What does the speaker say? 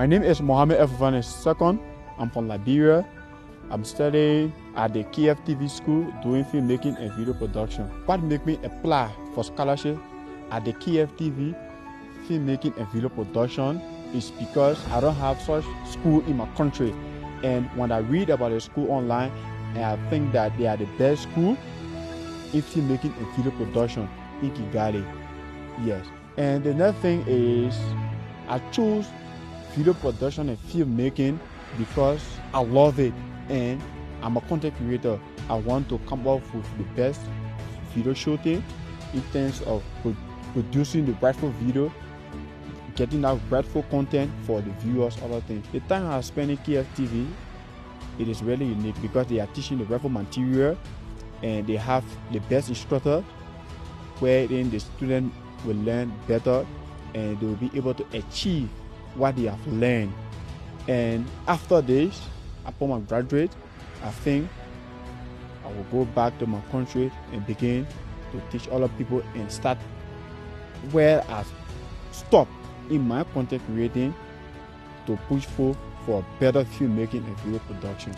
My name is Mohammed Efufane II. I'm from Liberia. I'm studying at the KFTV school doing filmmaking and video production. What made me apply for scholarship at the KFTV filmmaking and video production is because I don't have such school in my country. And when I read about the school online, and I think that they are the best school in filmmaking and video production in Kigali. Yes. And the next thing is I chose video production and filmmaking because I love it and I'm a content creator. I want to come up with the best video shooting in terms of producing the rightful video, getting out rightful content for the viewers, other things. The time I spend in KFTV, it is really unique because they are teaching the rightful material and they have the best instructor wherein the student will learn better and they will be able to achieve what they have learned. And after this, upon my graduate, I think I will go back to my country and begin to teach other people and start where I stopped in my content creating to push for better filmmaking and video production.